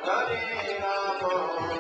Hare Rama,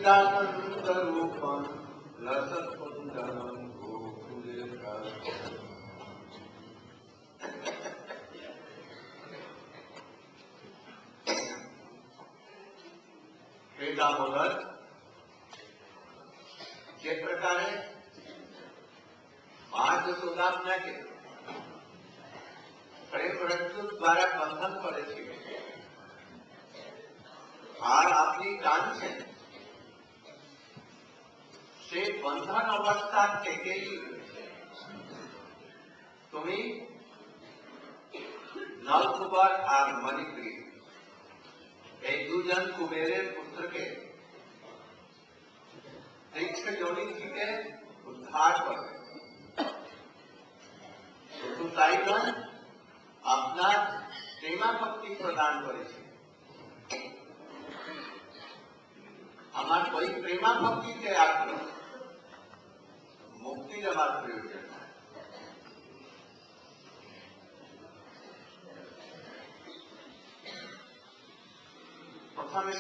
सच्चिदानंद रूपम रसकुंदम गोकुले हे दामोदर, જે પ્રકારે મા જશોદાને પ્રેમ રજ્જુ દ્વારા બંધન કરે છે, আর আপনি জানছেন সে বন্ধন অবস্থা থেকেই তুমি নলকুমার আর মণিগ্রীব এই দুজন কুবেরের পুত্রকে বৃক্ষ জমি থেকে উদ্ধার করবে। শুধু তাই নয়, আপনার প্রেমা ভক্তি প্রদান করেছে। আমার ওই প্রেমা ভক্তিতে আগ্রহ, মুক্তি দেওয়ার প্রয়োজন। প্রথমে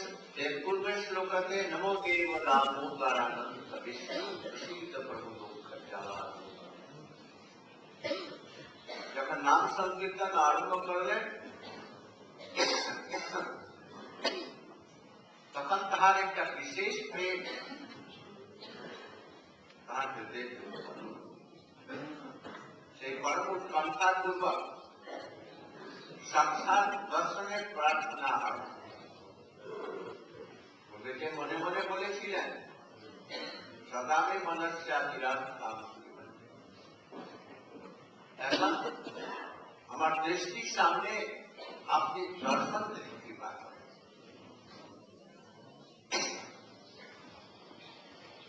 এর পূর্বের শ্লোককে নমো দেব দামোদরানন্দ বিষ্ণু প্রসীদ প্রভু দুঃখ জ্বালা। যখন নাম সংকীর্তন আরম্ভ করলেন তখন তাহার একটা বিশেষ প্রেম তাহার হৃদয়ে সেই পরম উৎকণ্ঠার পূর্বক সাক্ষাৎ দর্শনের প্রার্থনা হয়। ওদেরকে মনে মনে বলেছিলেন সদামে মনস্যা বিরাট কাম। এখন আমার দৃষ্টির সামনে আপনি দর্শন দিতে পারেন।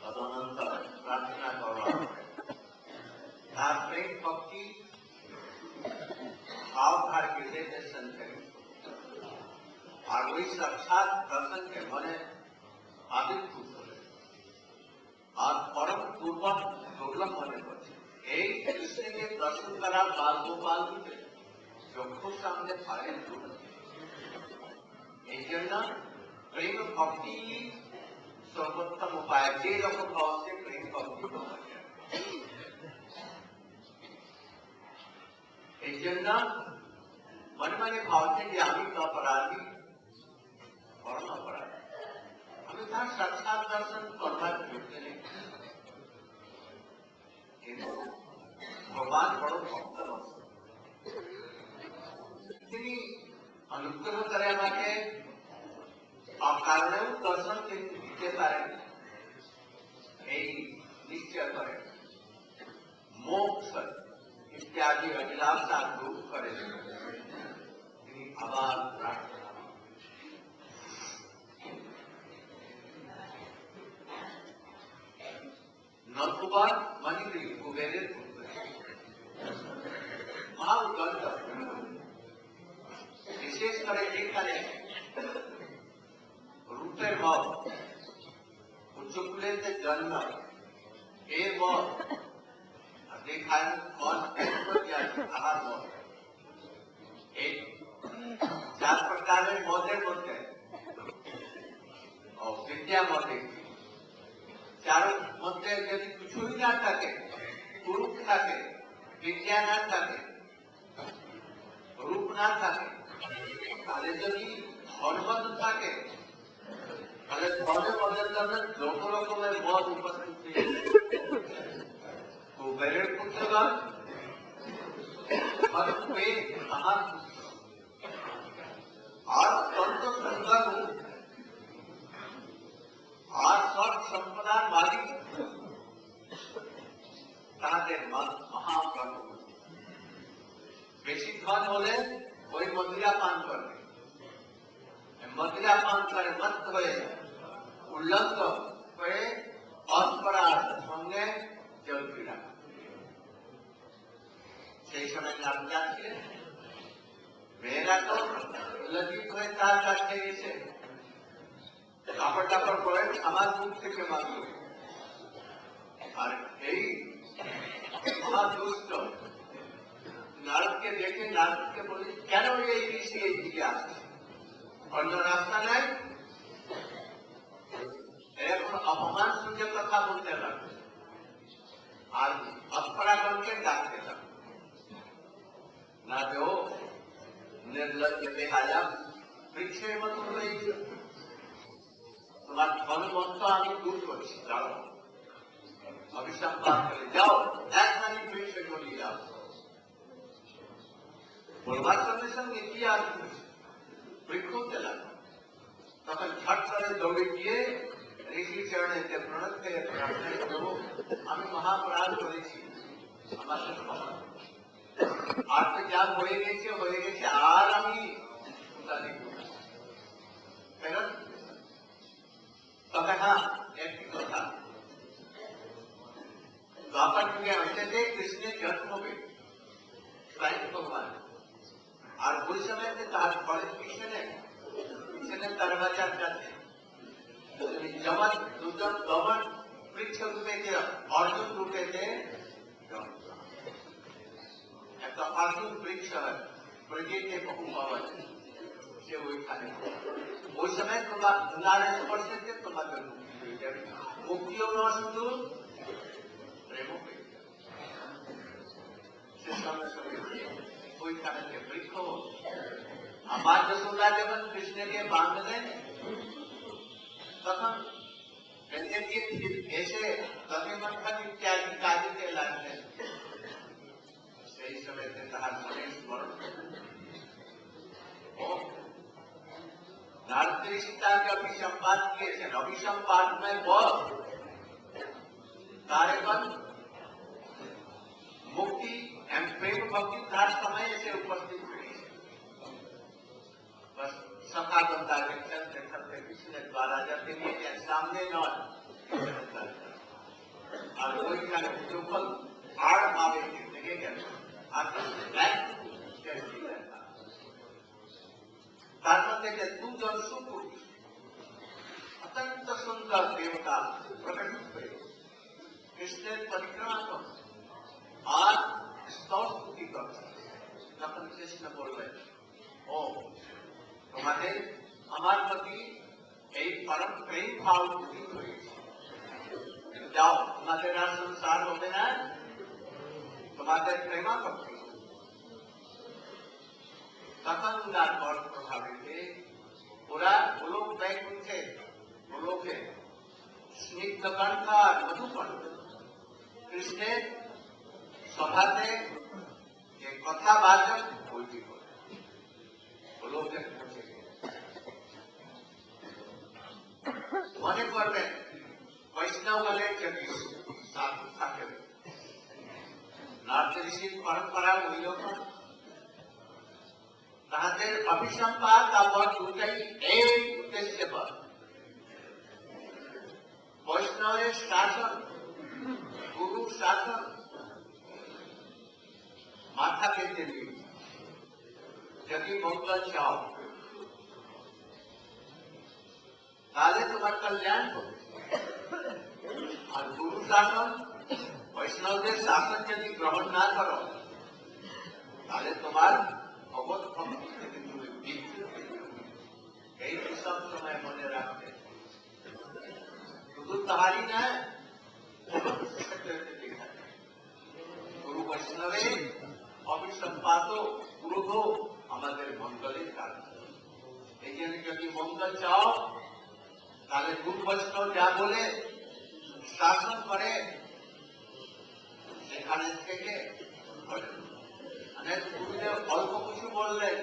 তদনন্তর প্রার্থনা করা তার প্রেম ভক্তি भाव भार के दर्शन करें और वही साक्षात दर्शन के मने आविर्भूत हो और परम पूर्वक दुर्लभ होने पर कृष्ण के दर्शन करा बाल गोपाल चक्षुर सामने फाड़े प्रेम भक्ति सर्वोत्तम उपाय जे रकम भाव से प्रेम भक्ति मन मने भावते कि আমি তো অপরাধী, পরম অপরাধী, আমি তার সাক্ষাৎ দর্শন করবার যোগ্য নেই। কিন্তু ভগবান বড় ভক্ত, তিনি অনুগ্রহ করে আমাকে অকারণেও দর্শন দিতে পারেন এই নিশ্চয় করেন। মোক্ষ इत्यादि अभिलाषा दूर करे आवाज नलकुमार मणिग्रीब कुबेरेर पुत्र महाउत्कण्ठ विशेष करे एखाने रूपेर मत उच्चकुलेते जन्म एर मत देखान मन आहार मत एक चार प्रकार मदेर मध्य और विद्या मत चार मध्य यदि কিছুই না থাকে, रूप থাকে, विद्या না থাকে, रूप না থাকে, তাহলে যদি ধর্ম থাকে তাহলে ধর্মের মধ্যে জন্য যত রকমের মত উপস্থিত कुबेरेर पुत्रगण महान और अत्यंत सुंदर और सब संपदार मालिक महाप्रभु बेशी धन होले वही मदिरा पान करবে, मदिरा पान करे मत हुए उल्लंघ हुए अपराध संगे जल पीड़ा সেই সময় নাম যাচ্ছে মেয়েরা তো লজ্জিত হয়ে তার কাছে এসে কাপড় টাপড় পরে আমার মুখ থেকে মারল। আর এই মহাদুষ্ট নারদকে দেখে নারদকে বলি কেন এই ঋষি এই দিকে আসছে, অন্য রাস্তা নাই, এখন अपमान सूचक कथा बोलते लगते और अखड़ा करके डाकते लगते ना जो निर्लज बेहाया वृक्षे मत तुम्हार धर्मवंत आगे दूर कर जाओ अभिसंपात करे जाओ एक मानी वृक्ष को ले जाओ बोलबार करने संगे किया वृक्षों चला तक झट करे दौड़े किए ऋषि चरणे के प्रणत के प्रार्थना प्रभु हमें महापराध करेছি আমাদের আর তো যা হয়ে গেছে আর আমি জানি কেন তবে হ্যাঁ একটি কথা द्वापर युगे ऐसे थे कृष्ण जन्म हुए स्वयं भगवान और उस समय में बड़े कृष्ण ने दरवाजा जाते जमन दुर्जन दमन वृक्ष रूपे थे अर्जुन रूपे थे एक अर्जुन वृक्ष है प्रजे के बहु पवन से वही खाने उस समय तुम्हारे स्पर्श से तुम्हारे मुक्तियों में शुद्ध प्रेमों पे कोई कारण के वृक्ष हो हमारे जसोदा जब कृष्ण के बांधने तब कहते कि ऐसे कभी मंथन इत्यादि कार्य के लागते सही समय से कहा स्मरण नारद ऋषिता के अभिसंपाद किए थे अभिसंपाद में बहुत कार्यक्रम मुक्ति एवं प्रेम भक्ति हर समय से उपस्थित हुई बस सखा बंदा देखते कृष्ण द्वारा जाते हैं सामने न और कोई का जो फल आड़ पावे लगेगा तू जन सुपुरुष अत्यंत सुंदर देवता प्रकट हुए कृष्ण परिक्रमा कर और स्तुति कर तখন कृष्ण बोल रहे ओ तुम्हारे हमारे प्रति एक परम प्रेम भाव उदित हुई जाओ तुम्हारे राज संसार होते ना तुम्हारे प्रेमा भक्ति तখন उदार और प्रभावित थे पूरा गोलोक वैकुंठ थे गोलोक है स्निग्ध कंठा मधुपन कृष्ण सभाते ये कथा बाचक बोलती हो लोग मने करबे वैष्णव गले जगीश साधु থাকে नारद ऋषि परंपरा ওই রকম তাদের অভিসম্পাদ আবার দুটাই এই উদ্দেশ্যে বল বৈষ্ণবের শাসন गुरु शासन माथा पेते दिए यदि मंगल चाहो ताले तुम्हारा कल्याण हो और गुरु शासन वैष्णव के शासन यदि ग्रहण ना करो ताले तुम्हारा भगवत भक्ति से तुम्हें यही सब समय मने रखते शुद्ध तुम्हारी न गुरु वैष्णवे अभिसंपादो क्रोधो हमारे मंगले कारण यदि मंगल चाओ ताले गुरु वैष्णव जा बोले शासन करे সেখানে থেকে গুরুদেব অল্প কিছু বললেন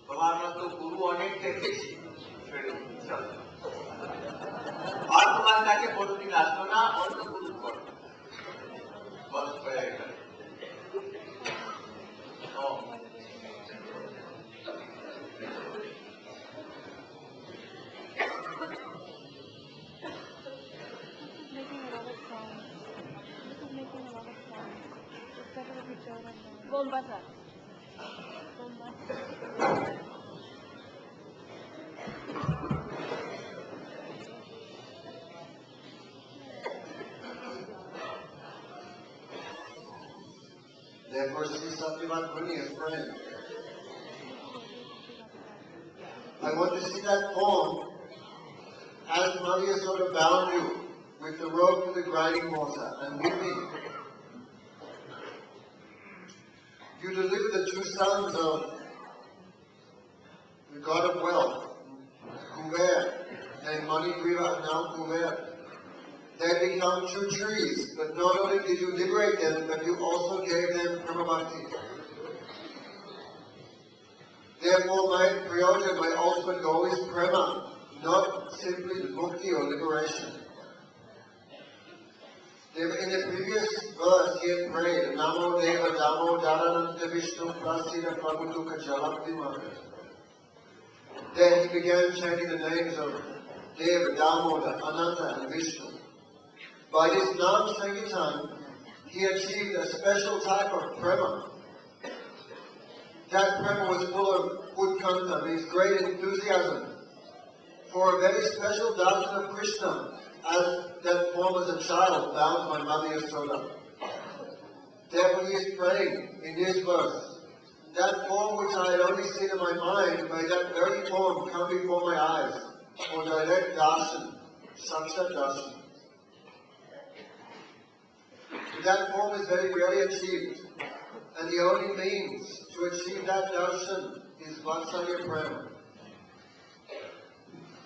তোমার মতো গুরু অনেক দেখেছি আর তোমার কাছে কোনদিন আসতো না অন্য গুরু করো बस पड़ेगा bomba sir. Therefore, see something about brilliant for him. I want to see that poem as Mother Yasoda bound you with the rope to the grinding mortar, and with me, you delivered the two sons of the god of wealth, Kuber, named Manigriva and now Kuber. They become two trees, but not only did you liberate them, but you also gave them Brahmabhakti. Therefore, my prayojan, my ultimate goal is prema, not simply mukti or liberation. In the previous verse, he had prayed, Namo Deva Damo Dharananta Vishnu Prasida Prabhutuka Jalakti. Then he began chanting the names of Deva, Damoda, Ananta, and Vishnu. By this Nam Sankirtan, he achieved a special type of prema. That prema was full of utkanta, means great enthusiasm, for a very special darshan of Krishna, as that form as a child bound by Mother Yasoda. Therefore he is praying in this verse, that form which I had only seen in my mind, may that very form come before my eyes, for direct darshan, sakshat darshan. That form is very rarely achieved, and the only means to achieve that darshan is Vatsalya Prema.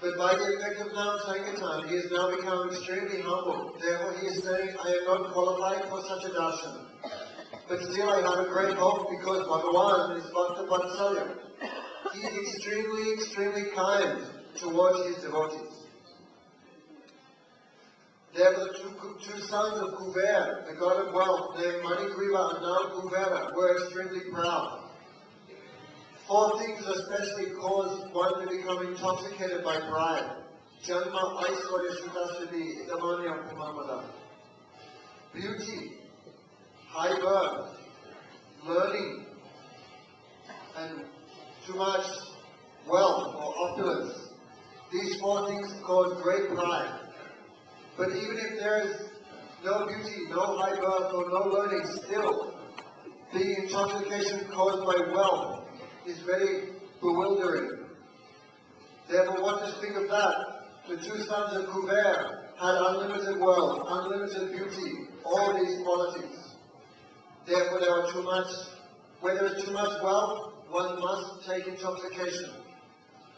But by the effect of Nam Sankirtan, he has now become extremely humble. Therefore he is saying, I am not qualified for such a darshan. But still I have a great hope because Bhagavan is Bhakta Vatsalya. He is extremely, extremely kind towards his devotees. Therefore the two sons of Kuber, the god of wealth, named Manigriva and now Kubera, were extremely proud. Four things especially cause one to become intoxicated by pride. Janma Aishwarya Shuddhasadi Idamanya Pumamada. Beauty, high birth, learning, and too much wealth or opulence. These four things cause great pride. But even if there is no beauty, no high birth, or no learning, still the intoxication caused by wealth is very bewildering. Therefore, what to speak of that? The two sons of Kuber had unlimited wealth, unlimited beauty, all these qualities. Therefore, there are too much. Where there is too much wealth, one must take intoxication.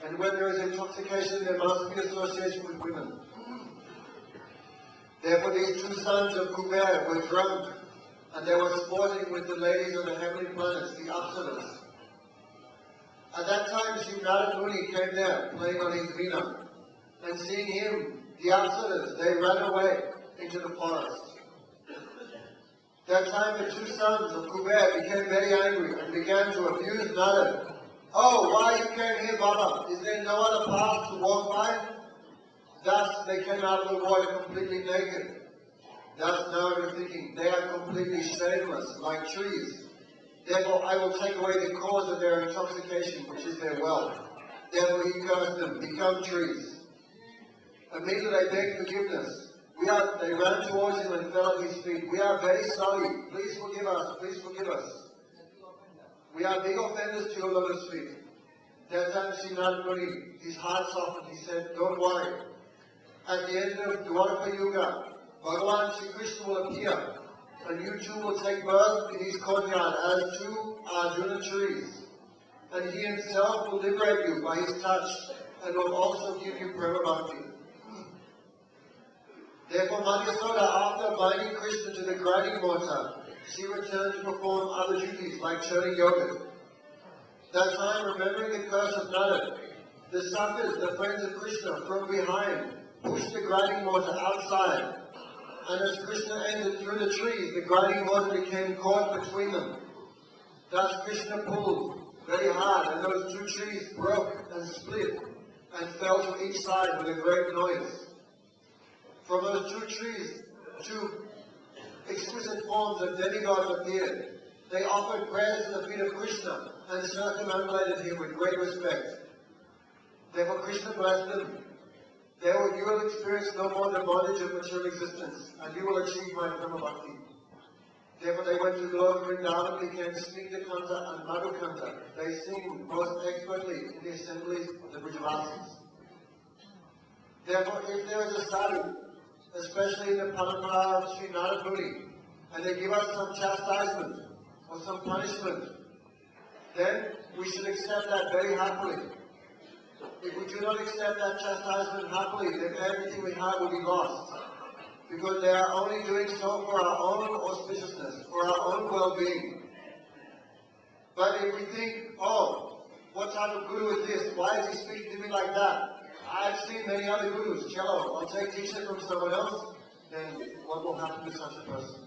And when there is intoxication, there must be association with women. Therefore, these two sons of Kuber were drunk, and they were sporting with the ladies of the heavenly planets, the Apsaras. At that time, Shri Muni came there, playing on his veena, and seeing him, the Apsaras, they ran away into the forest. That time, the two sons of Kuber became very angry and began to abuse Narad. Oh, why you came here, Baba? Is there no other path to walk by? Thus, they came out of the water completely naked. Thus, now they're thinking, they are completely shameless, like trees. Therefore, I will take away the cause of their intoxication, which is their wealth. Therefore, he cursed them, become trees. Immediately, they begged forgiveness. They ran towards him and fell at his feet. We are very sorry. Please forgive us. Please forgive us. We are big offenders to your lotus feet. That time, Sri Muni, his heart softened. He said, don't worry. At the end of Dwarka Yuga, Bhagavan Sri Krishna will appear, and you two will take birth in his courtyard as two Arjuna trees. And he himself will liberate you by his touch, and will also give you Prema Bhakti. Therefore, Mother Yasoda, after binding Krishna to the grinding mortar, she returned to perform other duties like churning yogurt. That time, remembering the curse of Narad, the Sakhas, the friends of Krishna, from behind, pushed the grinding mortar outside, and as Krishna entered through the trees, the grinding mortar became caught between them. Thus Krishna pulled very hard, and those two trees broke and split, and fell to each side with a great noise. From those two trees, two exquisite forms of demigods appeared. They offered prayers at the feet of Krishna, and circumambulated him with great respect. Therefore Krishna blessed them. Therefore you will experience no more the bondage of material existence, and you will achieve my Prema Bhakti. Therefore they went to Lord Vrindavan, became Snigdha Kanta and Madhu Kanta. They sing most expertly in the assemblies of the Brajavasis. Therefore, if there is a sadhu, especially in the Parampara of Sri Narad Muni, and they give us some chastisement or some punishment, then we should accept that very happily. If we do not accept that chastisement happily, then everything we have will be lost. Because they are only doing so for our own auspiciousness, for our own well-being. But if we think, oh, what type of guru is this? Why is he speaking to me like that? I've seen many other gurus. Cello, I'll take teaching from someone else. Then what will happen to such a person?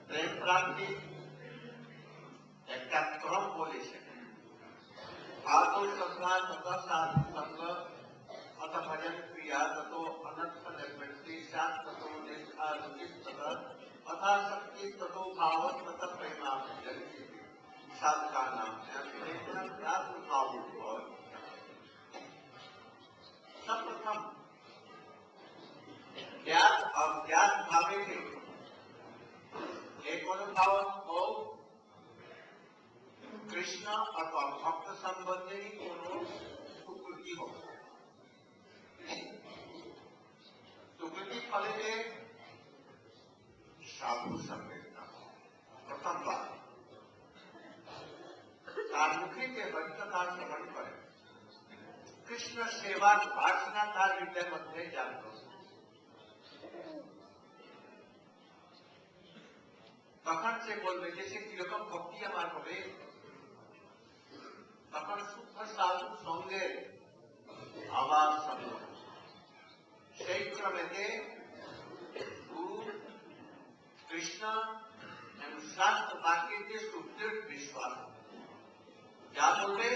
প্রেম প্রাপ্তি একটা ক্রম বলেছে आतो श्रद्धा तथा साधु संग अथ भजन क्रिया ततो अनर्थ निर्वृत्ति सात ततो निष्ठा रुचि तथा अथा शक्ति ततो भाव तथा प्रेमा साध का नाम है भाव सर्वप्रथम ज्ञात और ज्ञात भावे के एक अनुभाव हो कृष्ण अथवा भक्त संबंधी कोनो सुकृति हो सुकृति फले के साधु संवेदना प्रथम बात मुखी के वचनकार श्रवण करें कृष्ण सेवा प्रार्थना तार विद्या मध्य जानते तखन से बोलबे जैसे किरकम भक्ति हमार হবে তখন শুদ্ধ সাধু সঙ্গে আবার সঙ্গ সেই ক্রমেতে গুরু কৃষ্ণ এবং শাস্ত্র বাক্যে সুদৃঢ় বিশ্বাস যা বলবে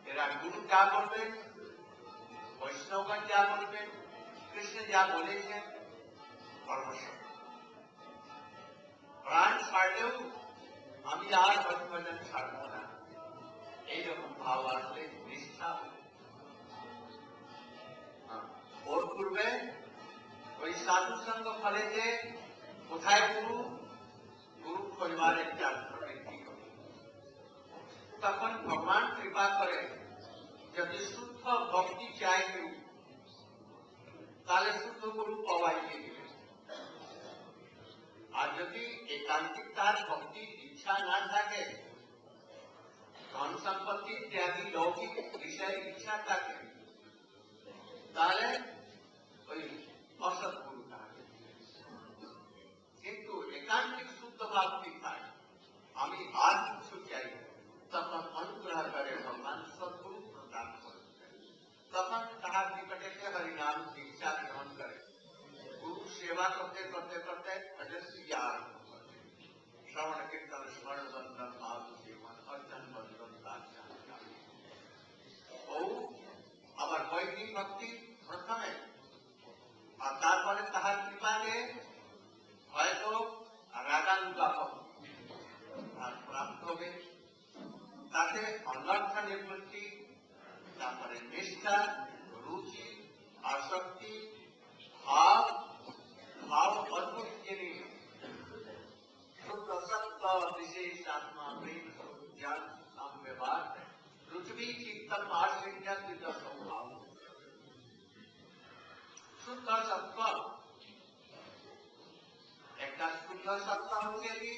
এরা গুরু যা বলবে বৈষ্ণবগণ যা বলবে কৃষ্ণ যা বলেছেন পরমেশ্বর প্রাণ ছাড়লেও আমি আর ভজন ছাড়ব না এইরকম ভাব আসলে নিষ্ঠা ওর পূর্বে ওই সাধু সঙ্গ ফলে যে কোথায় গুরু গুরু পরিবারের বৃদ্ধি করে তখন ভগবান কৃপা করে যদি শুদ্ধ ভক্তি চায় কেউ তাহলে শুদ্ধ গুরু পাওয়াই দিবে আর যদি একান্তিক তার ভক্তির ইচ্ছা না থাকে ধন সম্পত্তি ইত্যাদি লৌকিক বিষয়ের ইচ্ছা থাকে তাহলে ওই অসৎ গুরু থাকে কিন্তু একান্তিক শুদ্ধ ভাবটি থাকে আমি আর কিছু চাই তখন অনুগ্রহ করে ভগবান সদ্গুরু প্রদান করে তখন তাহার নিকটে হরিনাম দীক্ষা গ্রহণ করে गुरु सेवा करते करते करते भजन क्रिया आरंभ करते श्रवण कीर्तन स्मरण बंधन साधु सेवन अर्चन बंधन आबार वैदिक भक्ति प्रथमे और तारपरे ताहार कृपाके हयतो रागानुगापक আর প্রাপ্ত হবে তাতে অনর্থ নিবৃত্তি তারপরে নিষ্ঠা রুচি আসক্তি भाव भाव अद्भुत शुद्ध सत्व विशेष आत्मा प्रेम ज्ञान व्यवहार पृथ्वी चित्तम आश्रय स्वभाव शुद्ध सत्व एक शुद्ध सत्ता होंगे भी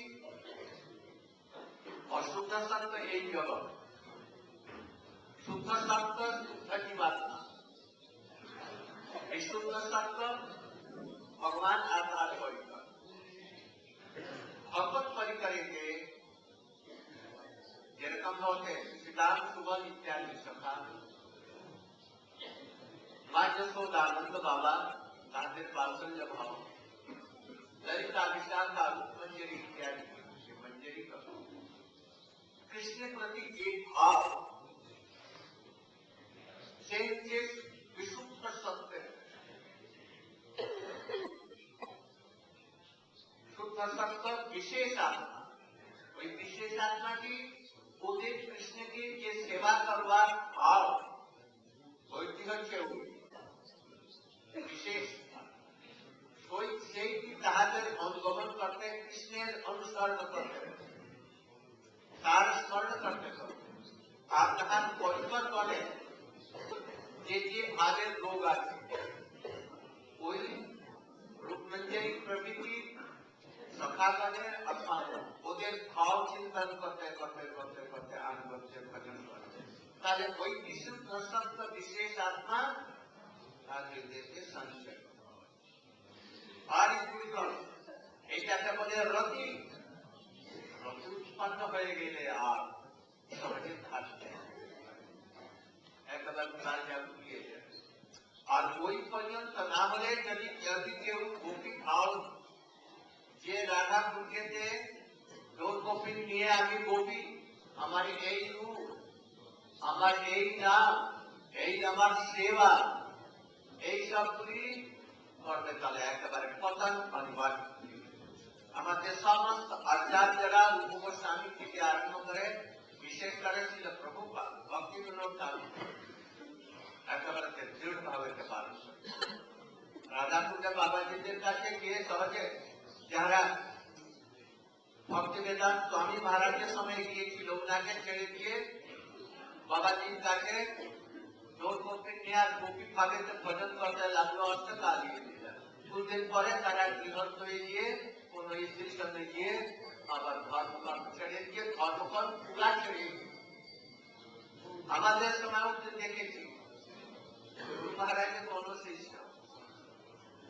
अशुद्ध सत्व एक जगत शुद्ध सत्व शुद्ध जीवात्मा विशुद्ध सत्व भगवान आधार परिकर भगवत परिकर के जेरकम होते सिद्धांत सुबह इत्यादि सखा माँ जसोदानंद बाबा तांत्रिक बालसंज भाव ललिता विशाल का मंजरी इत्यादि मंजरी का कृष्ण प्रति एक भाव से विशुद्ध सत्य शुद्ध सत्य विशेष आत्मा वही विशेष आत्मा की उदित कृष्ण की ये सेवा करवा भाव वैदिक विशेष সেই করতে করতে, তার স্মরণ করতে করতে আপনার পরিকল্পনে যে যে ভাগের রোগ আছে ওই রূপঞ্জয়ী প্রভৃতি সখাগণের ওদের ভাব চিন্তন করতে করতে করতে করতে আন করতে ভজন করতে, তাহলে ওই বিশুদ্ধ সত্য বিশেষ আত্মা তার হৃদয়কে সঞ্চয় আর দুইজন এইটাকে বলে রতি। রতি উৎপন্ন হয়ে গেলে আর সহজে থাকবে একেবারে প্রাণ ঘুরিয়ে যাবে। আর ওই পর্যন্ত না হলে যদি কেউ গোপী ভাব যে রাধা কুর্কেতে ডোর গোপী নিয়ে আমি গোপী, আমার এই রূপ, আমার এই নাম, এই আমার সেবা, এই সবগুলি করবে, তাহলে একেবারে পতন অনিবার্য। আমাদের সমস্ত আচার্যরা রূপ গোস্বামী থেকে আরম্ভ করে বিশেষ করে ছিল প্রভুপাদ ভক্তি বিনোদ একেবারে দৃঢ় ভাবে পালন করে। রাধাকুণ্ডে বাবাজিদের কাছে গিয়ে সহজে যারা ভক্তি বেদান্ত স্বামী মহারাজের সময় গিয়েছিল ওনাকে ছেড়ে দিয়ে বাবাজির কাছে ডোর গোপী নিয়ে আর গোপী ভাবে ভজন করতে লাগলো, অষ্টকাল দিয়ে দিলেন। দুদিন পরে তারা গৃহস্থ হয়ে গিয়ে কোন স্ত্রীর সঙ্গে গিয়ে আবার ধর্মকর্ম ছেড়ে দিয়ে ধর্মকর্ম পুরা ছেড়ে আমাদের সময় দেখেছি মহারাজের কোন শিষ্য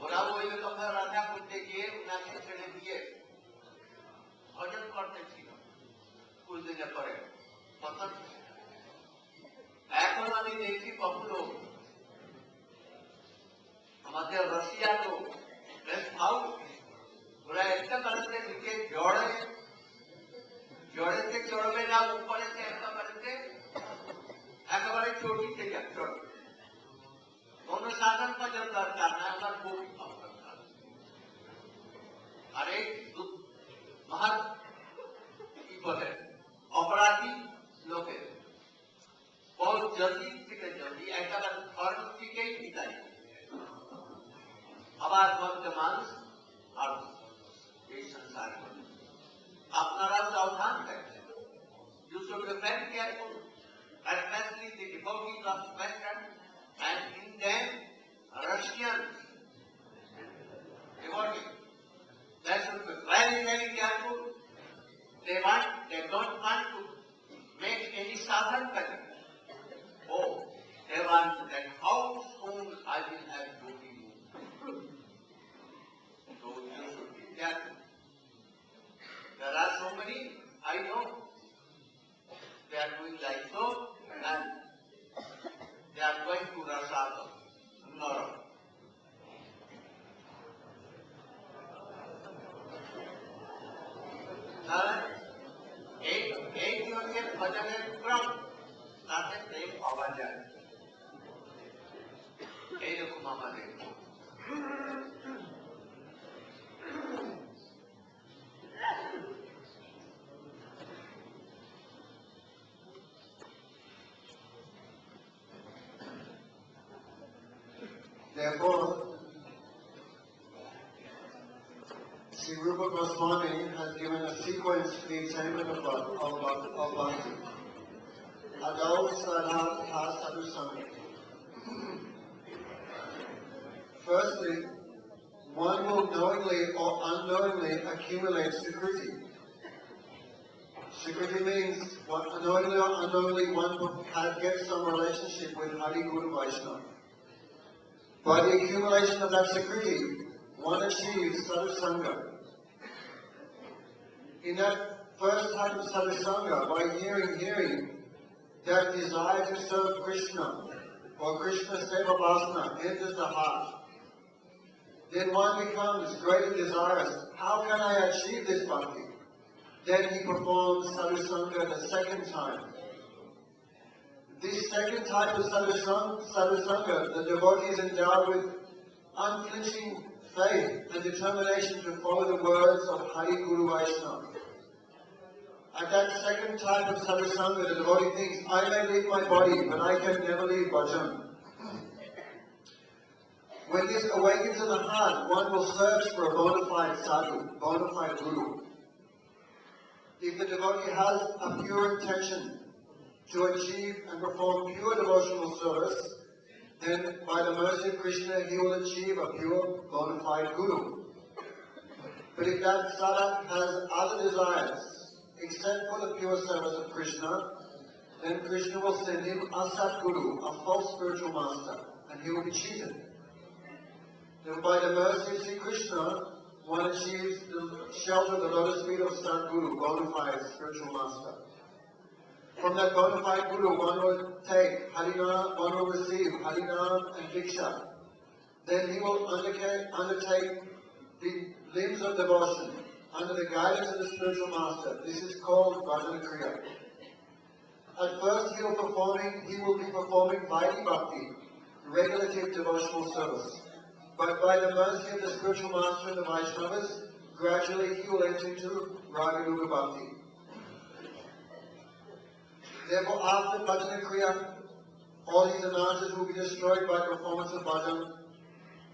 ওরাও ওই রকম রাধা করতে গিয়ে উনাকে ছেড়ে দিয়ে ভজন করতেছিল কুল দিনে পরে। এখন আমি দেখি কখনো আমাদের রাশিয়া লোক গেস্ট হাউস ওরা একটা বাড়িতে নিচে জড়েতে চড়বে না, উপরেতে একটা বাড়িতে একেবারে চটিতে চড়বে। কোন সাধন ভজন দরকার না, আমার গোপী ভাব দরকার। আর এই মহান কি বলে অপরাধী লোকে বহু জলদি থেকে জলদি একেবারে ধর্ম থেকেই বিদায় আবার বর্তমান আর এই সংসার আপনারা সাবধান থাকবেন। You should be very careful, especially the devotees of Western and Indian Russians devotees. They should be very, very careful. They don't want to make any sadhana better. Oh, they want that how soon I will have yogi mood. So you should be careful. There are so many, I know, they are doing like so and they are going to Rasada, Nora. এই জনের ভজনের ক্রম তাতে প্রেম পাওয়া যায়, এইরকম আমাদের। Therefore, Sri Rupa Goswami has given a sequence to the attainment of bhakti. Adau Sadha Sadhu Sangha. Firstly, one will knowingly or unknowingly accumulate Sukriti. Sukriti means knowingly or unknowingly one gets some relationship with Hari Guru Vaishnava. By the accumulation of that Sukriti, one achieves Sadhusanga. In that first type of Sadhusanga, by hearing, that desire to serve Krishna or Krishna Seva Vasana enters the heart. Then one becomes greatly desirous. How can I achieve this bhakti? Then he performs Sadhusanga the second time. This second type of sadhusanga, the devotee is endowed with unflinching faith and determination to follow the words of Hari Guru Vaishnava. At that second type of sadhusanga, the devotee thinks, I may leave my body, but I can never leave bhajan. When this awakens in the heart, one will search for a bona fide sadhu, bona fide guru. if the devotee has a pure intention to achieve and perform pure devotional service, then by the mercy of Krishna he will achieve a pure bona fide guru. But if that sadhak has other desires except for the pure service of Krishna, then Krishna will send him a Satguru, a false spiritual master, and he will be cheated. Then by the mercy of Sri Krishna, one achieves the shelter of the lotus feet of Satguru, bona fide spiritual master. From that bona fide Guru, one will take Harinam, one will receive Harinam and Diksha. Then he will undertake the limbs of devotion under the guidance of the spiritual master. This is called Bhajana Kriya. At first he will be performing Vaidhi Bhakti, regulative devotional service. But by the mercy of the spiritual master and the Vaishnavas, gradually he will enter into Raganuga Bhakti. Therefore, after Bhajana Kriya, all these anarthas will be destroyed by performance of bhajan,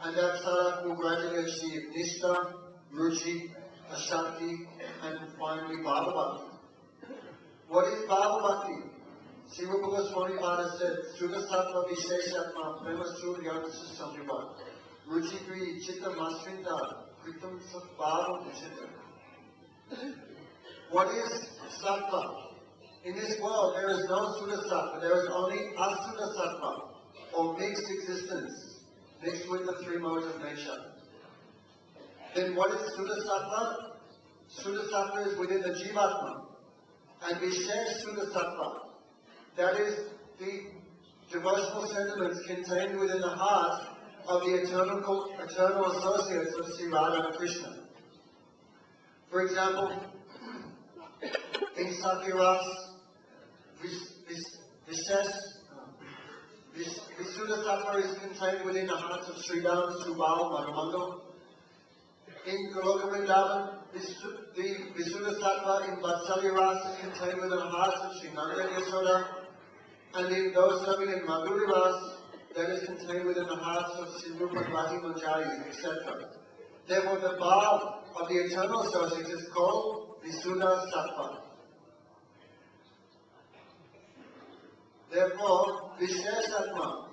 and that sadhak will gradually achieve Nishtha, Ruchi, Ashakti, and finally Bhava Bhakti. What is Bhava Bhakti? Sri Rupa Goswami Pada said, Sudha Sattva Visheshatma Prema Surya Samyuva Ruchi Gri Chitta Masrinta Kritam Sattva Vichita. What is Sattva? In this world, there is no Sudha Sattva, there is only Asudha Sattva, or mixed existence, mixed with the three modes of nature. Then what is Sudha Sattva? Sudha Sattva is within the Jivatma, and Vishesh Sudha Sattva, that is the devotional sentiments contained within the heart of the eternal associates of Sri Radha and Krishna. For example, in Sakiras, Visuddha Sattva is contained within the hearts of Sridham, Subal, Madhumangal. In Goloka Vrindavan, the Visuddha Sattva in Vatsalya Ras is contained within the hearts of Sri Nanda and Yasoda. And in those serving in Madhuri Ras, that is contained within the hearts of Sri Rupa Rati Manjari, etc. Therefore, the Bhav of the eternal associates is called Visuddha Sattva. Therefore, Visheshatma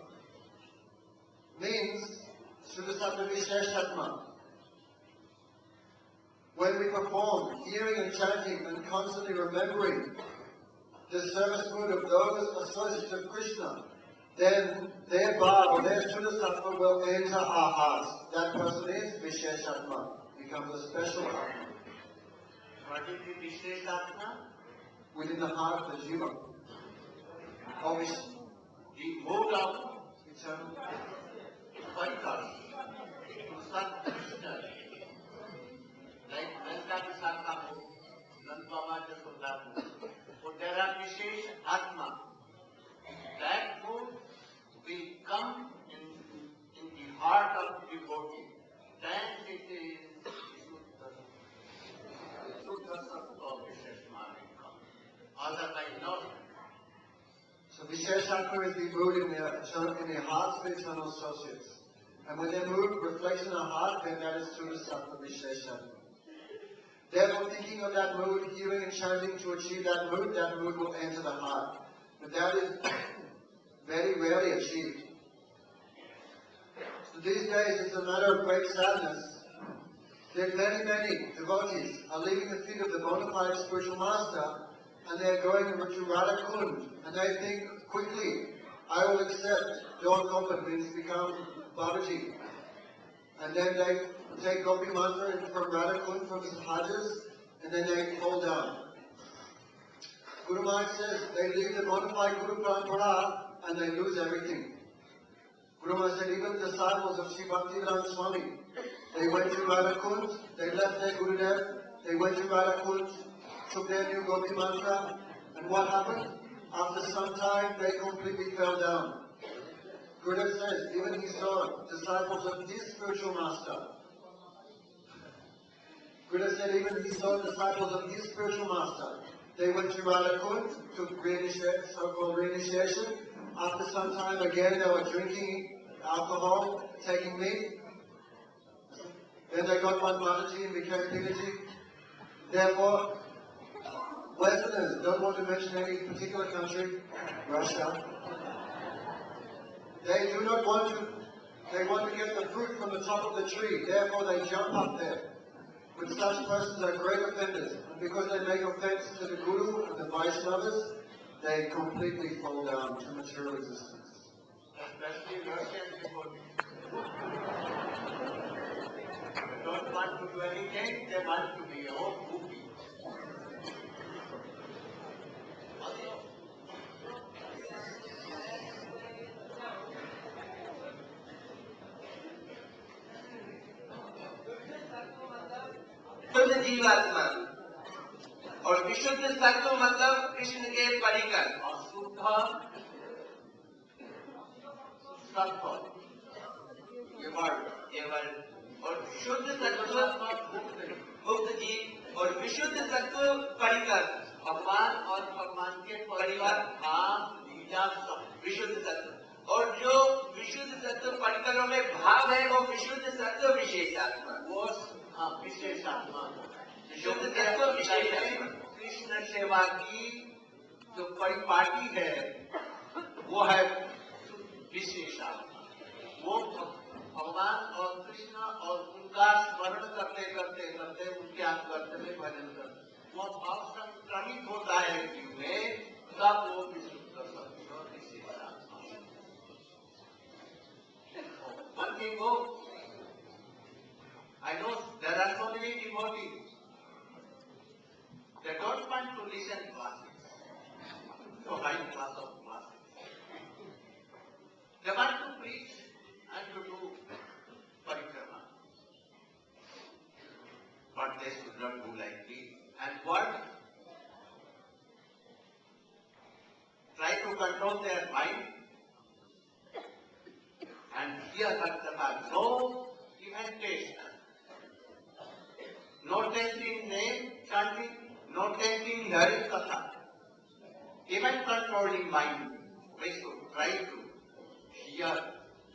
means Sudha Sattva Visheshatma. When we perform hearing and chanting and constantly remembering the service mood of those associates of Krishna, then their bhav or their Sudha Sattva will enter our hearts. That person is Visheshatma, becomes a special Atma. What is the Visheshatma? Within the heart of the Jiva. The mode of eternal Varikars, to Sat Krishna, like Nanda Visakha mode, Nandbama Jasoda mode. So there are Vishesh Atma. That mode will come in the heart of the devotee. Then it is Suddha Sattva of Visheshma will come. Otherwise not. So Visheshatma is the mood in the hearts of the eternal associates. And when their mood reflects in our heart, then that is Sudha Sattva Visheshatma. Therefore, thinking of that mood, hearing and chanting to achieve that mood will enter the heart. But that is very rarely achieved. So these days, it's a matter of great sadness that many devotees are leaving the feet of the bona fide spiritual master, and they're going to Radha Kund, and they think quickly, I will accept Lord Gopa, means become Babaji. And then they take Gopi Mantra from Radha Kund, from his Hajas, and then they fall down. Guru Maharaj says they leave the bona fide Guru Parampara and they lose everything. Guru Maharaj said even disciples of Sri Bhaktivedanta Swami, they went to Radha Kund, they left their Gurudev, they went to Radha Kund, took their new Gopi Mantra, and what happened? After some time, they completely fell down. Gurudev says, even he saw disciples of his spiritual master. Gurudev said, even he saw disciples of his spiritual master. They went to Radha Kund, took so-called reinitiation. After some time, again, they were drinking alcohol, taking meat. Then they got one Mataji and became Pitaji. Therefore, Westerners don't want to mention any particular country, Russia. They do not want to, they want to get the fruit from the top of the tree, therefore they jump up there. But such persons are great offenders, and because they make offense to the Guru and the Vaishnavas, they completely fall down to material existence. Especially Russian people. They don't want to do anything, they want to be all goofy. शुद्ध जीवात्मा और विशुद्ध सत्व मतलब कृष्ण के परिकर और शुद्ध सत्व और शुद्ध सत्व मुक्त जीव और विशुद्ध सत्व परिकर भगवान और भगवान के परिवार भाव लीला सब विशुद्ध सत्व और जो विशुद्ध सत्व परिकरों में भाव है वो विशुद्ध सत्व विशेषात्मा वो विशेषात्मा विशुद्ध तत्व विशेषात्मा कृष्ण सेवा की जो परिपाटी है वो है विशेषात्मा वो भगवान और कृष्ण और उनका स्मरण करते करते करते उनके अंतर्गत में भजन करते वो भाव संक्रमित होता है जीव में तब वो विशुद्ध सत्व विशेषात्मा one thing more. I know there are so many devotees. They don't want to listen to classes, to high class of classes. They want to preach and to do parikrama. But they should not do like this. And what? Try to control their mind and hear Bhaktava. No inventation. No tasting name, chanting, no tasting hearing katha. Even controlling mind, we should try to hear,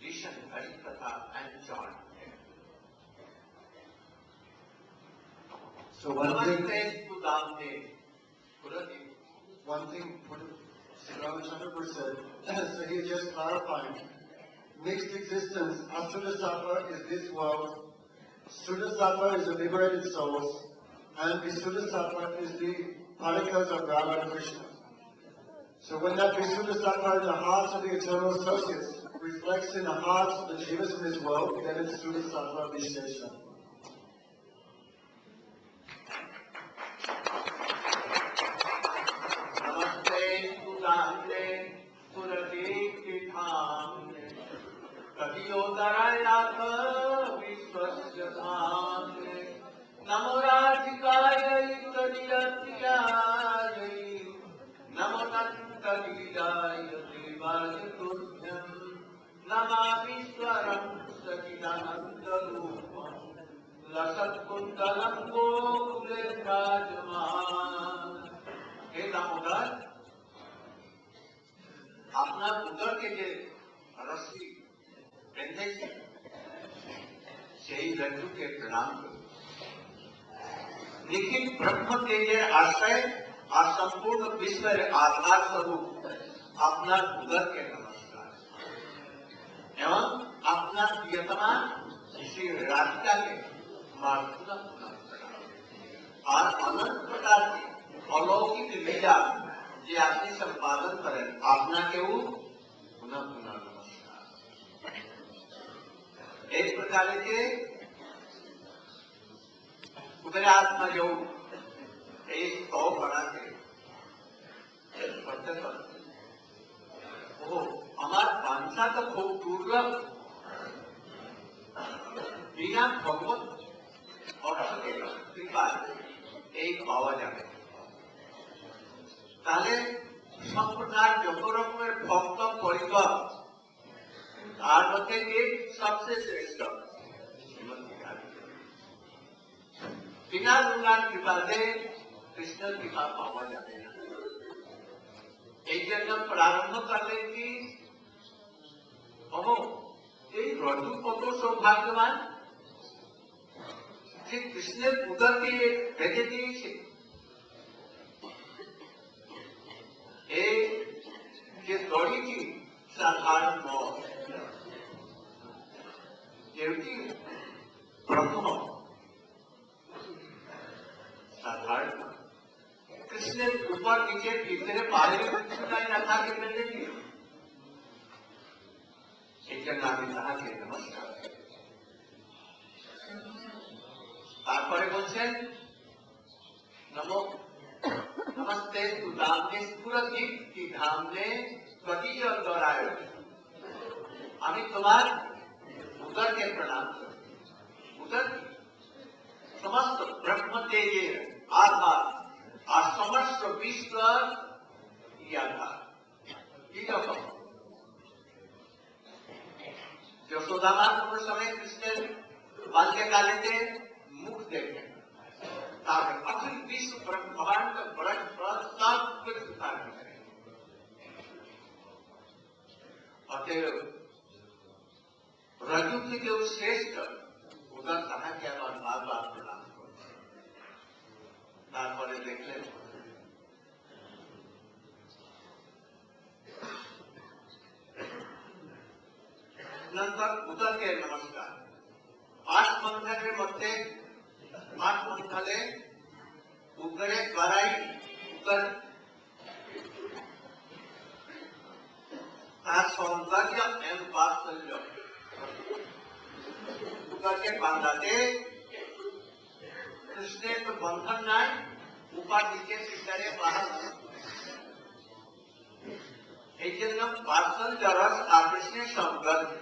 listen Hari Katha and chant. So one thing Sri Ramachandra said, so he is just clarifying, mixed existence, Asura Sattva is this world, Suddha Sattva is the liberated souls, and Visuddha Sattva is the particles of Radha and Krishna. So when that Visuddha Sattva in the hearts of the eternal associates reflects in the hearts of the jivas in this world, then it's Suddha Sattva Vishesha. Namaste Sudhamne Surati Kithamne Kadiyodharayatha Vishwasya Dhamne Namo Radhikaya Tadiyatiyaya Namo Nantadiyaya Devaya Turyam Namamishwaram Sachidanandalupam Lasat Kundalam Gokule Rajman हे दामोदर अपना उदर के जे रस्सी बंधे से ही रज्जु के प्रणाम करो लेकिन ब्रह्म तेजे आश्रय और संपूर्ण विश्व आधार स्वरूप अपना उदर के नमस्कार एवं अपना प्रियतमा श्री राधिका के मार्ग और अनंत प्रकार की अलौकिक लीला जे आपने संपादन करें आपना केवू पुनः पुनः नमस्कार एक प्रकार के उपरात्मा जो एक तो बना के पढ़ते पढ़ते वो हमारा पांचा तो खूब दुर्लभ बिना भगवत और कृपा एक आवाज आवे তাহলে সম্প্রদায় যত রকমের ভক্ত পরিকর তার মধ্যে কে সবচেয়ে শ্রেষ্ঠ বিনা দুর্গার কৃপাতে কৃষ্ণের কৃপা পাওয়া যাবে না এই জন্য প্রারম্ভ করলেন কি এই রজু কত সৌভাগ্যবান যে কৃষ্ণের উদরকে ভেজে দিয়েছে ऊपर नीचे भीतरे बाहरे কিছু নাই না থাকে পেলে কি এই জন্য আমি তাহাকে নমস্কার তারপরে বলছেন नमो नमस्ते तू धामने स्फुरति की धामने स्वकीय और गौराय আমি তোমার उदरকে प्रणाम करूं उदर समस्त ब्रह्म तेजेर आधार और समस्त विश्व की आधार की रकम যশোদামা কোন সময় কৃষ্ণের বাল্যকালেতে মুখ দেখেন ताकि अखिल विश्व ब्रह्मांड सब कुछ धारण करें अतएव रजु की जो श्रेष्ठ उधर कहा क्या बार बार प्रणाम तारपरे देखलें नंतर उधर के नमस्कार 8 मंथन मध्य 8 मंथले उगरे द्वाराई उगर सौंदर्य एवं वात्सल्य उगर के बांधाते कृष्ण तो बंधन नाय ऊपर नीचे भीतरे बाहर এই জন্য वात्सल्य रस आकृष्ण सौंदर्य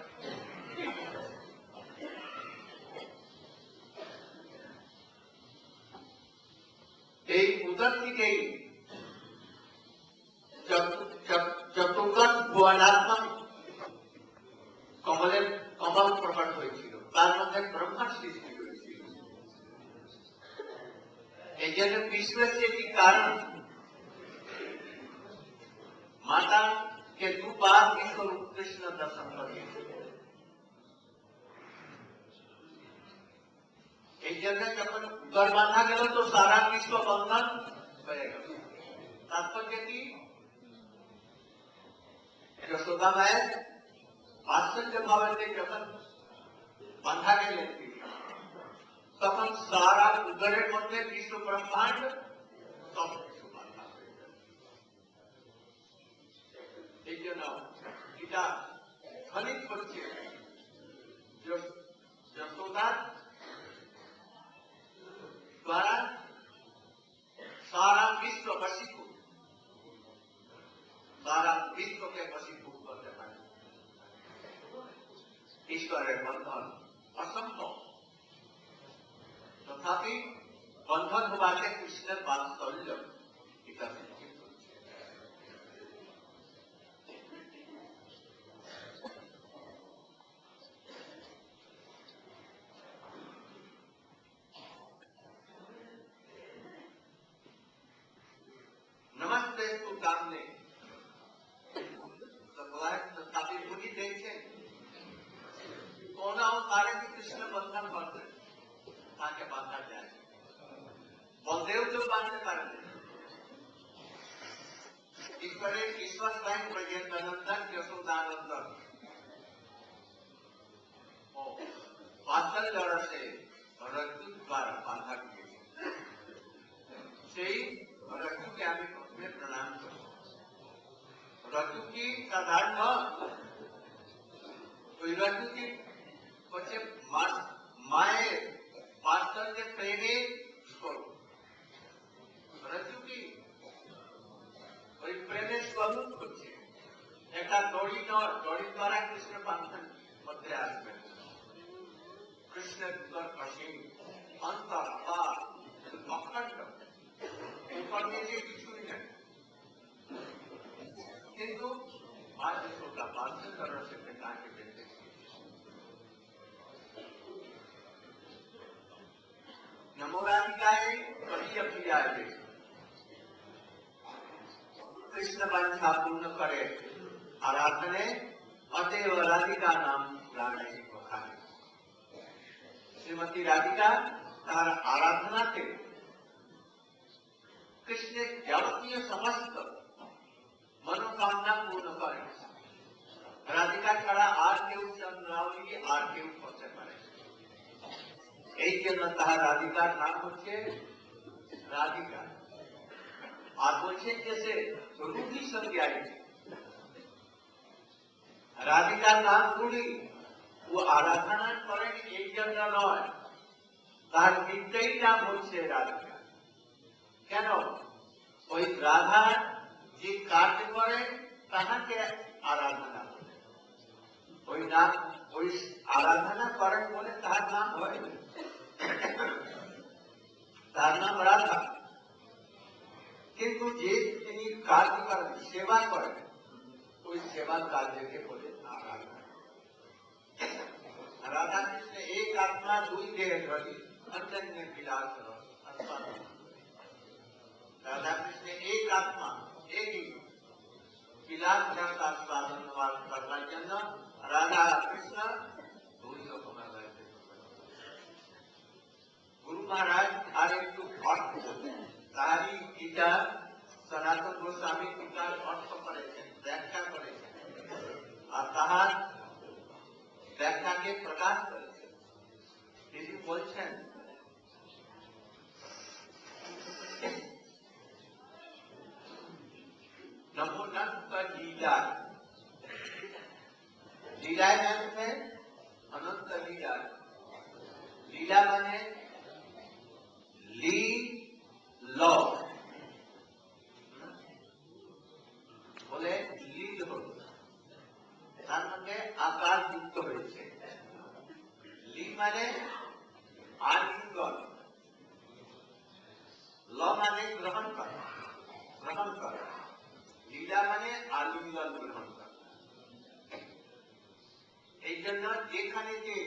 এই উদর থেকেই চতুর্দশ ভুবনাত্মক কমল প্রকট হয়েছিল তার মধ্যে ব্রহ্মার সৃষ্টি হয়েছিল এই জন্য विश्वेर के कारण माता के 2 बार विश्व कृष्ण दर्शन करिए যখন উদর বাঁধা গেল তো সারা বিশ্ব বন্ধন হয়ে গেল তাৎপর্য কি যশোদা মায়ের বাৎসল্য ভাবে যখন বাঁধা গেলেন তখন সারা উদরের মধ্যে বিশ্ব ব্রহ্মাণ্ড সব কিছু বাঁধা হয়ে গেল এই জন্য এটা ফলিত হচ্ছে যশোদার द्वारा सारा विश्व वशीभूत सारा विश्व के वशीभूत करते हैं ईश्वर बंधन असंभव तथापि बंधन हुआ के कृष्ण वात्सल्य नमस्ते तू सामने तथापि मुनि देखे कोना सारे की कृष्ण बंधन करते ताकि बांधा जाए बलदेव जो बांधते पारे ईश्वर स्वयं ब्रजेंद्रनंदन यशोदानंदन वात्सल्य से रज्जु द्वारा बांधा किए रज्जु के आगे में प्रणाम करो रज्जु की साधारण रज्जु की पचे माए वात्सल्य प्रेमे करो रज्जु की प्रेमे स्वरूप होच्छे एक दड़ी द्वारा कृष्ण बंधन मध्य आसबें कृष्ण असीम अंतर अपार अखंड ऊपर नीचे কিছুই নাই কিন্তু आज इसका पालन करने से पिता के बेटे नमो राधिकाय प्रिय प्रियाय कृष्ण वंशा पूर्ण करे आराधने अतएव राधिका नाम पुराणे वखाने श्रीमती राधिका तार आराधना थे कृष्ण जावतीय समस्त मनोकामना पूर्ण करे राधिका छाड़ा आर केउ चंद्रावली आर केउ करते पारे এই জন্য তাহার রাধিকার নাম হচ্ছে রাধিকা আর বলছেন যে সে রূঢ়ী সঙ্গে আইছে রাধিকার নাম রূঢ়ী ও আরাধনা করেন এই জন্য নয় তার বিদ্যাই নাম হচ্ছে রাধিকা কেন ওই রাধা যে কাজ করেন তাহাকে আরাধনা করে ওই নাম ওই আরাধনা করেন বলে তার নাম হয় তার নাম রাধা কিন্তু যে তিনি কাজ করেন সেবা করেন ওই সেবার কাজকে বলে आराधना राधा कृष्ण एक आत्मा दुई देह धरी अन्य विलास राधा कृष्ण एक आत्मा एक ही विलास का आस्वादन करना जन्म राधा कृष्ण दुई रकम रहते गुरु महाराज আর একটু অর্থ তারই গীতা সনাতন গোস্বামী গীতার অর্থ করেছেন ব্যাখ্যা করেছেন আর তাহার ব্যাখ্যাকে প্রকাশ করেছেন তিনি বলছেন नमोनंत लीला लीला में अनंत लीला लीला माने ली लो बोले लील हो তার মধ্যে আকার যুক্ত হয়েছে লি মানে আলিঙ্গন ল মানে গ্রহণ করা লীলা মানে আলিঙ্গন গ্রহণ করা এই জন্য যেখানে যে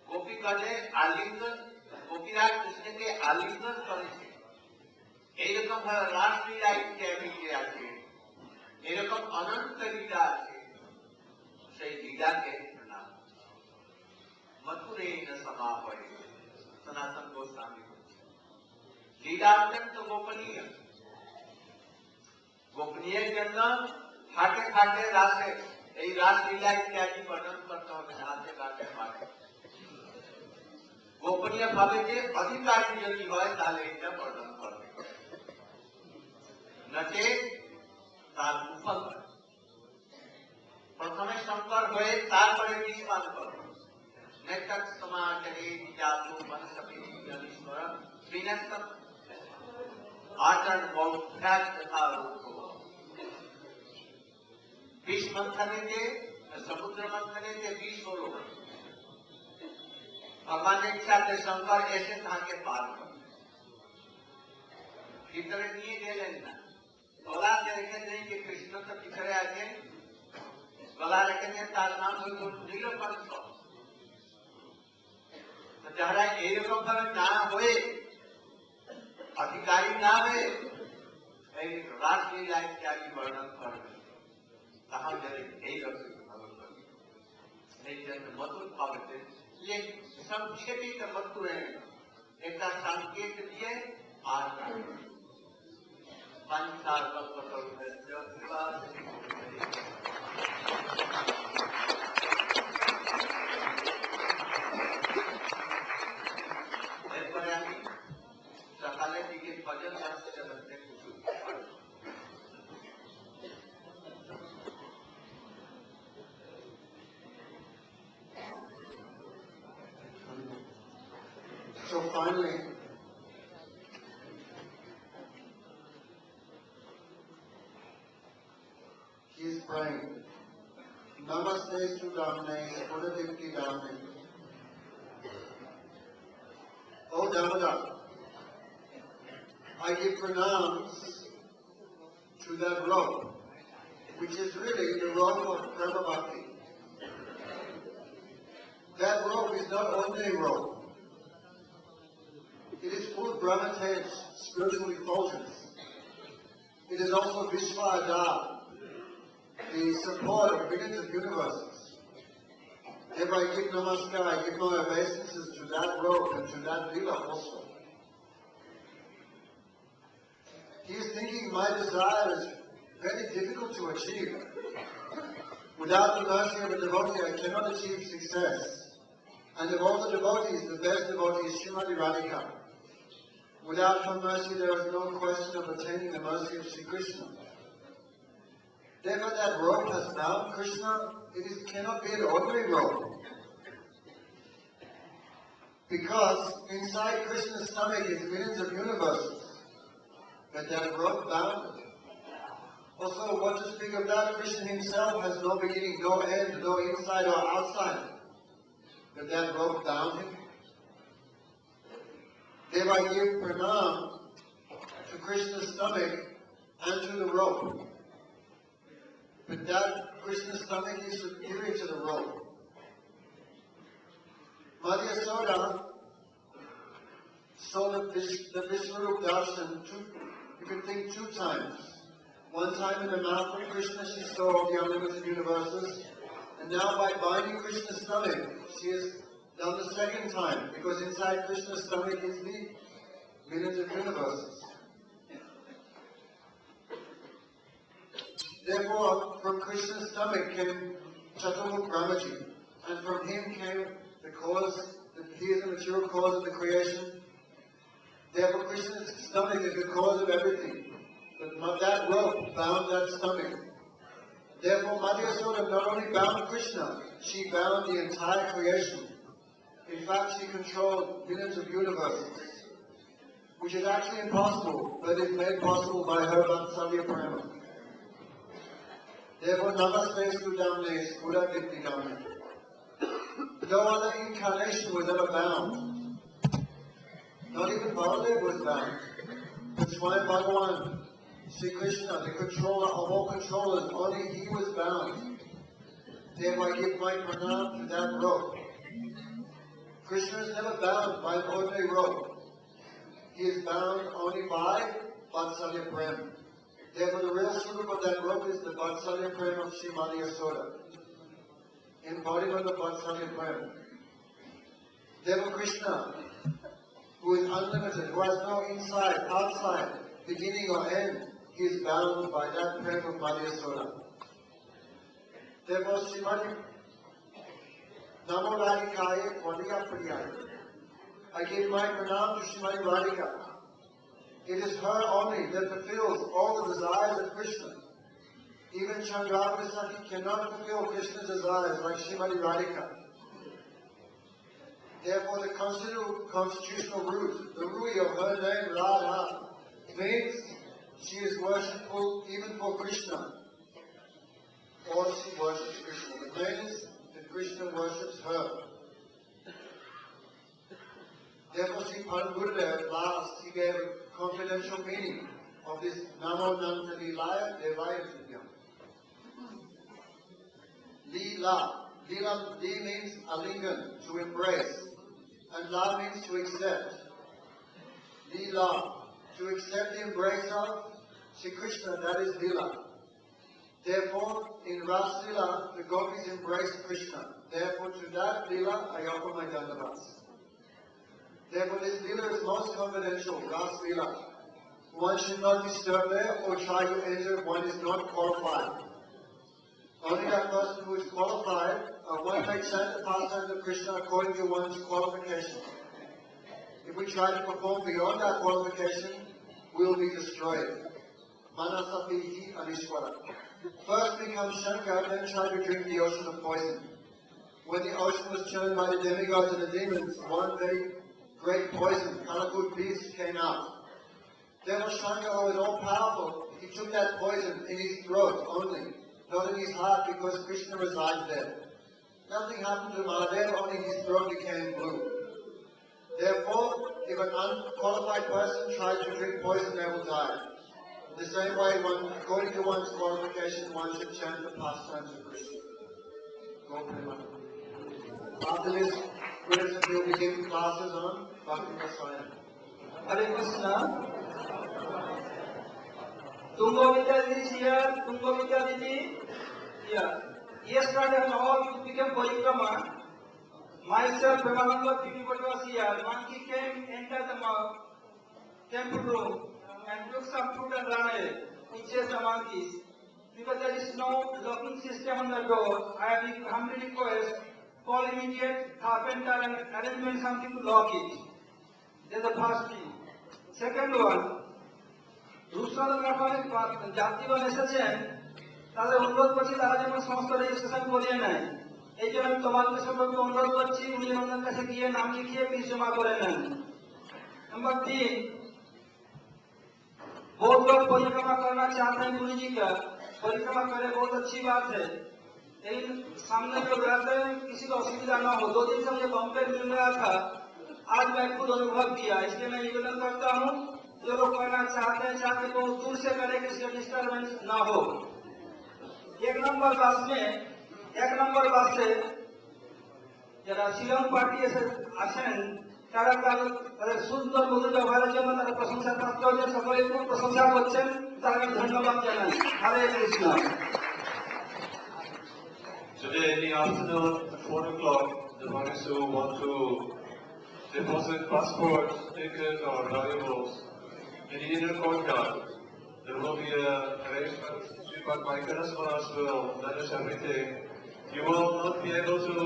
গোপীগণে আলিঙ্গন গোপীরা কৃষ্ণকে আলিঙ্গন করেছে এইরকম ভাবে রাসলীলা ইত্যাদি আছে এরকম অনন্ত লীলা আছে সেই লীলাকে নাম মথুরেণ সমাপয় সনাতন গোস্বামী লীলা অত্যন্ত গোপনীয় গোপনীয় জন্য ফাটে ফাটে রাসে এই রাসলীলা ইত্যাদি বর্ণন করতে হবে হাতে ঘাটে ফাটে গোপনীয় ভাবে যে অধিকারী যদি হয় তাহলে এটা বর্ণন করবে নচে তার কুফল প্রথমে শঙ্কর হয়ে তারপরে বিষ পান করো নেতক সমাচরে জাতু বনস্পতি জনীশ্বর বিনস্ত आचरण बौद्ध्यात तथा रूप विष मंथने के समुद्र मंथने के विष बोलो भगवान ने इच्छा के शंकर ऐसे धाके पार कर भीतर नहीं दे लेना गला देखे नहीं कि कृष्ण तो पिछड़े आके गला रखे तार नाम तो नीलो पंच तो जरा एरकम भावे ना होए अधिकारी ना है रासलीला इत्यादि वर्णन कर कहा जरे यही रखते मधुर पावते ये संक्षेपित मधुर है एक संकेत दिए आज पंचार सकाले दिखे भजन शास्त्र करते कुछ So finally, he is praying. Namaste Sudamne, Pudadipti Damne. Oh Damodar, I give pranams to that robe, which is really the robe of Prema Bhakti. That robe is not only a robe. It is full of Brahma's spiritual effulgence. It is also Vishwadhar, the support of billions of universes. If I give namaskar, I give my obeisances to that robe and to that lila also. He is thinking my desire is very difficult to achieve. Without the mercy of a devotee, I cannot achieve success. And of all the devotees, the best devotee is Srimati Radhika. Without her mercy, there is no question of attaining the mercy of Sri Krishna. Therefore, that rope has bound Krishna. Cannot be an ordinary rope. Because inside Krishna's stomach is millions of universes. But that rope bound it. Also, what to speak of that? Krishna himself has no beginning, no end, no inside or outside. But that rope bound him. Thereby give pranam to Krishna's stomach and to the rope. But that Krishna's stomach is superior to the rope. Madhya Yasoda saw the Vishwarup Darshan, you can think 2 times. One time in the mouth of Krishna she saw all the unlimited universes, and now by binding Krishna's stomach, she has done the 2nd time, because inside Krishna's stomach is the millions of universes. Therefore, from Krishna's stomach came Chaturmukh Brahmaji, and from him came the cause, he is the material cause of the creation. Therefore, Krishna's stomach is the cause of everything. But that rope bound that stomach. Therefore, Madhya Yasoda not only bound Krishna, she bound the entire creation. In fact, she controlled millions of universes, which is actually impossible, but is made possible by her Vatsalya Prema. Therefore, Namaste Sudamne Spuda Vidvidame. No other incarnation was ever bound. Not even Baladev was bound. But Swayam Bhagavan, Sri Krishna, the controller of all controllers, only he was bound. Therefore, I give my pranam to that rope. Krishna is never bound by an ordinary rope. He is bound only by Vatsalya Prem. Therefore, the real swarup of that rope is the Vatsalya Prem of Sri Madhya Yasoda. Embodiment of Vatsalya Prem. Therefore, Krishna, who is unlimited, who has no inside, outside, beginning or end, he is bound by that Prem of Madhya Yasoda. Therefore, Srimati Namo Radhikaye Vadika Priyaya. I give my pranam to Srimati Radhika. It is her only that fulfills all the desires of Krishna. Even Chandrapada Saki cannot fulfill Krishna's desires like Srimati Radhika. Therefore, the constitutional root, the rui of her name, Radha, means she is worshipful even for Krishna. Or she worships Krishna. The main is that Krishna worships her. Therefore, Sri Param Gurudev last, he gave a confidential meaning of this Namo Nanta Lilaya Devaya Tudyam. Lila. Lila, Li means alingan, to embrace. And La means to accept. Lila, to accept the embrace of Sri Krishna, that is Lila. Therefore, in Ras Lila, the gopis embrace Krishna. Therefore, to that Lila, I offer my dandavats. Therefore, this Lila is most confidential, Ras Lila. One should not disturb there or try to enter if one is not qualified. Only that person who is qualified, one may chant the pastimes of Krishna according to one's qualification. If we try to perform beyond our qualification, we will be destroyed. Manasapihi Anishwara. First become Shankar, then try to drink the ocean of poison. When the ocean was churned by the demigods and the demons, one very great poison, Kalakut beast, came out. Therefore Shankar, who was all powerful, he took that poison in his throat only, not in his heart, because Krishna resides there. Nothing happened to Mahadev, only his throat became blue. Therefore, if an unqualified person tries to drink poison, they will die. In the same way, according to one's qualification, one should chant the pastimes of Krishna. After this, Krishna will begin classes on Bhakti Rasayana. Hare Krishna. Tungavidya is here. Tungavidya Didi here. Yesterday when all became Parikrama, myself, Premananda, everybody was here. Monkey came, entered the temple room and took some fruit and ran away. He chased the monkeys. Because there is no locking system on the door, I have humbly request, call immediate carpenter and arrange something to lock it. That's the first thing. Second one, Rupsagar গ্রামের যাত্রীগণ এসেছেন, তাদের অনুরোধ করছি তারা যেন সমস্ত registration করিয়ে নেয়। এই জন্য আমি তোমাদের সম্পর্কে অনুরোধ করছি, উনি ওনার কাছে গিয়ে নাম লিখিয়ে ফিস জমা করে নেন। नंबर 3, बहुत लोग परिक्रमा करना चाहते हैं गुरु जी का, परिक्रमा करें, बहुत अच्छी बात है, लेकिन सामने जो रहते हैं किसी को असुविधा ना हो। 2 दिन से मुझे कंप्लेंट मिल रहा था, आज मैं खुद अनुभव किया, इसलिए मैं निवेदन करता हूँ जो लोग करना चाहते हैं तो दूर से करें, किसी का डिस्टर्बेंस ना हो। 1 नंबर বাসে যারা শিলং পার্টি আসেন তারা তাদের সুন্দর মধুর ব্যবহারের জন্য তারা প্রশংসা প্রাপ্ত হচ্ছেন, সকলে খুব প্রশংসা করছেন, তাদেরকে ধন্যবাদ জানাই। হরে Krishna. Today in the afternoon at 4 o'clock, the ones who want to deposit passports, tickets or valuables in the inner courtyard, there will be a arrangement. Sripad Maikaras Maharaj will manage everything. You will not be able to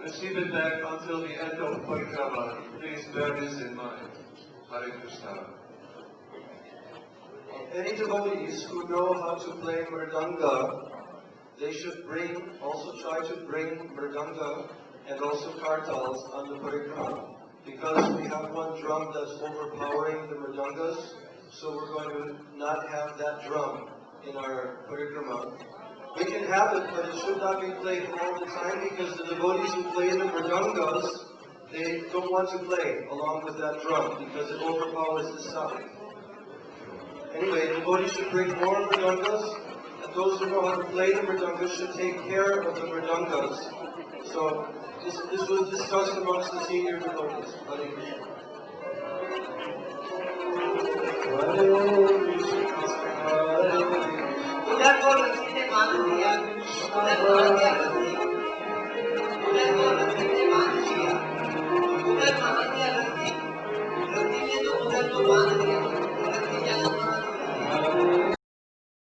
receive it back until the end of Parikrama. Please bear this in mind. Hare Krishna. Any devotees who know how to play mridanga, they should also try to bring mridanga and also kartals on the parikrama, because we have one drum that's overpowering the mridangas, so we're going to not have that drum in our parikrama. We can have it, but it should not be played all the time, because the devotees who play the mridangas, they don't want to play along with that drum because it overpowers the sound. Anyway, the devotees should bring more mridangas, and those who know how to play the mridangas should take care of the mridangas. So this was discussed amongst the senior devotees. Hare Krishna. उधर को रस्सी ने बांध दिया, उधर